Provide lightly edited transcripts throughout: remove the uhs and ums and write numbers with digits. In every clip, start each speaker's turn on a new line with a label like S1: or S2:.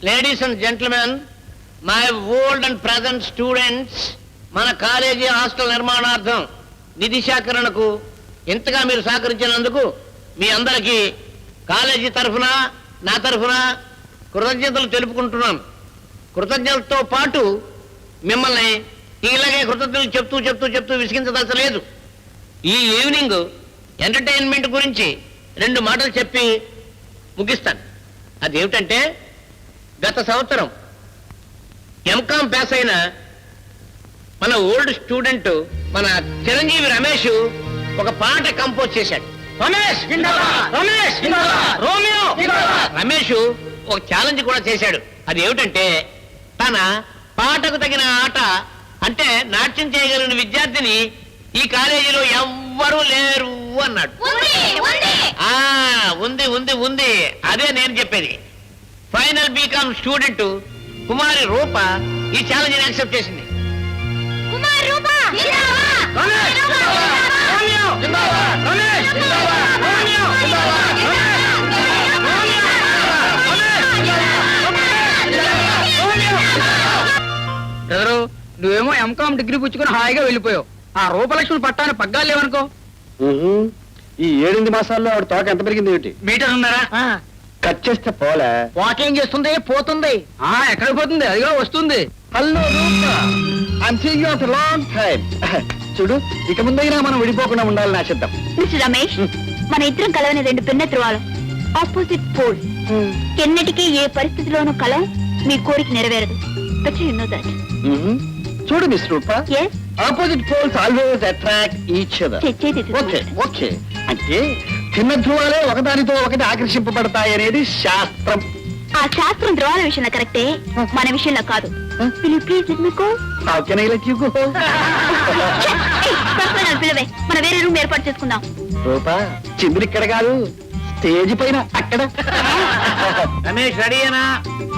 S1: Ladies and gentlemen, my old and present students, మన college hostel నిర్మాణార్థం నిధి సేకరణకు ఇంతగా మీరు సహకరించినందుకు మీ అందరికీ కాలేజీ తరఫున నా తరఫున కృతజ్ఞతలు తెలుపుకుంటున్నాను. కృతజ్ఞతలతో పాటు మిమ్మల్ని ఇలాగే కృతజ్ఞతలు చెప్తూ చెప్తూ చెప్తూ విసిగించదలచలేదు. ఈ ఈవినింగ్ ఎంటర్టైన్మెంట్ గురించి 2 మాటలు చెప్పి ముగిస్తాను. అదేమిటంటే, గత సంవత్సరం ఎంకామ్ పాస్ అయిన మన ఓల్డ్ స్టూడెంట్ మన చిరంజీవి రమేష్ ఒక పాట కంపోజ్ చేశాడు. రమేష్ రోమియో రమేష్ ఒక ఛాలెంజ్ కూడా చేశాడు. అది ఏమిటంటే, తన పాటకు తగిన ఆట అంటే నాట్యం చేయగలిగిన విద్యార్థిని ఈ కాలేజీలో ఎవ్వరూ లేరు అన్నాడు. ఉంది ఉంది ఉంది, అదే నేను చెప్పేది. ఫైనల్ బీకామ్ స్టూడెంట్ కుమారి రూప ఈ ఛాలెంజ్ యాక్సెప్ట్ చేసింది.
S2: నువ్వేమో ఎంకామ్ డిగ్రీ పుచ్చుకుని హాయిగా వెళ్ళిపోయావు. ఆ రూపలక్ష్మి పట్టాన్ని పగ్గాలు లేవనుకో.
S3: ఈ 7 మాసాల్లో ఆవిడ తోక ఎంత పెరిగింది ఏమిటి?
S2: మీటర్ ఉన్నారా?
S3: కట్ చేస్తే పోలే.
S2: వాకింగ్ చేస్తుంది, పోతుంది. ఎక్కడ పోతుంది? అదిగో వస్తుంది.
S3: Hello Rupa, I'm seeing you after long time. చూడు, ఇక ముందైనా మనం విడిపోకుండా ఉండాలని ఆశిద్దాం.
S4: మిస్టర్ రమేష్, మన ఇద్దరం కలవని 2 భిన్న ధ్రువాలు, ఆపోజిట్ పోల్. ఎన్నటికీ ఏ పరిస్థితిలోనూ కలం మీ కోరిక నెరవేరదు.
S3: చూడు miss Rupa, opposite poles always attract each other. Okay okay, అంటే భిన్న ధ్రువాలే ఒకదానితో ఒకటి ఆకర్షింపబడతాయి అనేది శాస్త్రం.
S4: ఆ శాస్త్రం ధ్రువాల విషయంలో కరెక్టే, మన విషయంలో కాదు. పిలవే, మన వేరే రూమ్ ఏర్పాటు చేసుకుందాం.
S3: రూపా, చింద్రి ఇక్కడ కాదు, స్టేజ్ పైన అక్కడ.
S1: రమేష్ రెడీయేనా?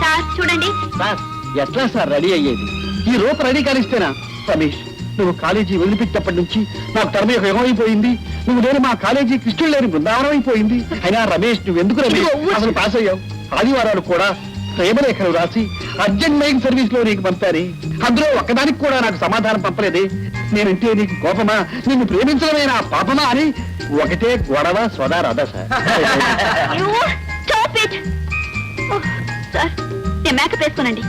S4: సార్ చూడండి.
S3: సార్, ఎట్లా సార్ రెడీ అయ్యేది? ఈ రూప రెడీ కానిస్తేనా? రమేష్, నువ్వు కాలేజీ వదిలిపెట్టినప్పటి నుంచి నాకు టర్మ్ యొక్క యుగం అయిపోయింది. నువ్వు లేని మా కాలేజీ కృష్ణుడు లేని బృందావనం అయిపోయింది. అయినా రమేష్, నువ్వు ఎందుకు అసలు పాస్ అయ్యావు? ఆదివారాలు కూడా ప్రేమలేఖలు రాసి అర్జెంట్ మెయిల్ సర్వీస్ లో నీకు పంపారు. అందులో ఒక్కదానికి కూడా నాకు సమాధానం పంపలేదే. నేనంటే నీకు కోపమా, నిన్ను ప్రేమించడమే నా పాపమా అని ఒకటే గొడవ సోదా రాదా సార్?
S4: నేను మేకప్ వేసుకోనండి.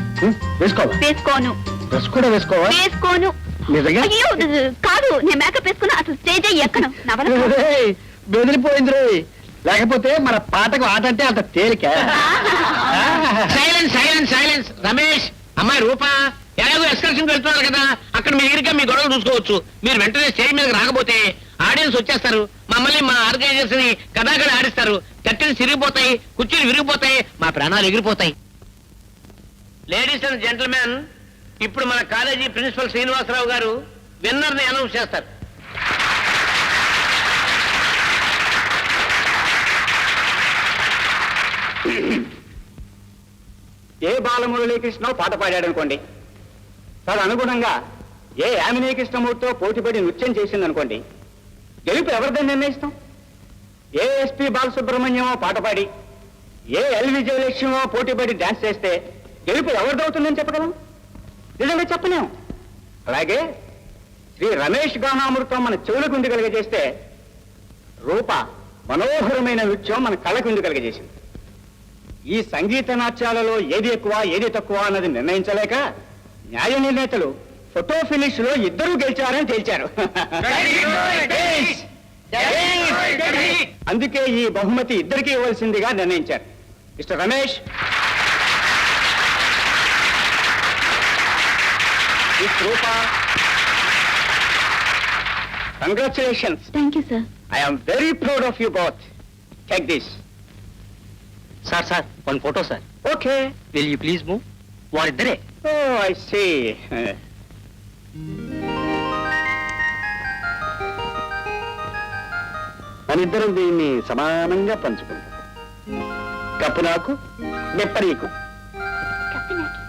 S3: వేసుకోవా?
S4: వేసుకోను.
S3: డ్రెస్ కూడా వేసుకోవా?
S4: వేసుకోను.
S3: నిజంగా?
S4: కాదు, నేను మేకప్ వేసుకున్నా అసలు స్టేజ్ ఎక్కను.
S3: బెదిరిపోయింది రోయ్. లేకపోతే మన పాటకు ఆట అంటే అంత తేలిక.
S1: Silence silence silence. రమేష్, అమ్మాయి రూప ఎలాగో ఎక్స్కర్షన్ వెళ్తున్నారు కదా, అక్కడ మీ ఎగిరిగా మీ గొడవలు చూసుకోవచ్చు. మీరు వెంటనే స్టేజ్ మీదకి రాకపోతే ఆడియన్స్ వచ్చేస్తారు, మమ్మల్ని మా ఆర్గనైజర్స్ ని కథాకళ ఆడిస్తారు. కట్టెలు సిరిగిపోతాయి, కుర్చీలు విరిగిపోతాయి, మా ప్రాణాలు ఎగిరిపోతాయి. లేడీస్ అండ్ జెంటల్మెన్, ఇప్పుడు మన కాలేజీ ప్రిన్సిపల్ శ్రీనివాసరావు గారు విన్నర్ ని అనౌన్స్ చేస్తారు.
S3: ఏ బాలమురళీకృష్ణ పాట పాడాడు అనుకోండి, తదనుగుణంగా ఏ యామినీ కృష్ణమూర్తితో పోటీపడి నృత్యం చేసిందనుకోండి, గెలుపు ఎవరిదని నిర్ణయిస్తాం? ఏ ఎస్పి బాలసుబ్రహ్మణ్యమో పాట పాడి ఏ ఎల్ విజయలక్ష్మో పోటీపడి డాన్స్ చేస్తే గెలుపు ఎవరిదవుతుందని చెప్పగలం? నిజంగా చెప్పలేం. అలాగే శ్రీ రమేష్ గానామృతం మన చెవులకు కలగజేస్తే రూప మనోహరమైన నృత్యం మన కళ్ళకు కలగజేసింది. ఈ సంగీత నాట్యాలలో ఏది ఎక్కువ ఏది తక్కువ అన్నది నిర్ణయించలేక న్యాయ నిర్ణేతలు ఫోటో ఫినిష్ లో ఇద్దరూ గెలిచారని తేల్చారు. అందుకే ఈ బహుమతి ఇద్దరికి ఇవ్వాల్సిందిగా నిర్ణయించారు. Mister Ramesh, miss Rupa, congratulations.
S4: Thank you sir.
S3: I am very proud of you both. Take this.
S2: Sir sir, 1 photo sir.
S3: Okay,
S2: will you please move? వారిద్దరే.
S3: Oh I see. మనిద్దరం దీన్ని సమానంగా పంచుకుంటాం. కప్పు నాకు, నిప్ప నీకు.
S4: చెప్పినట్టు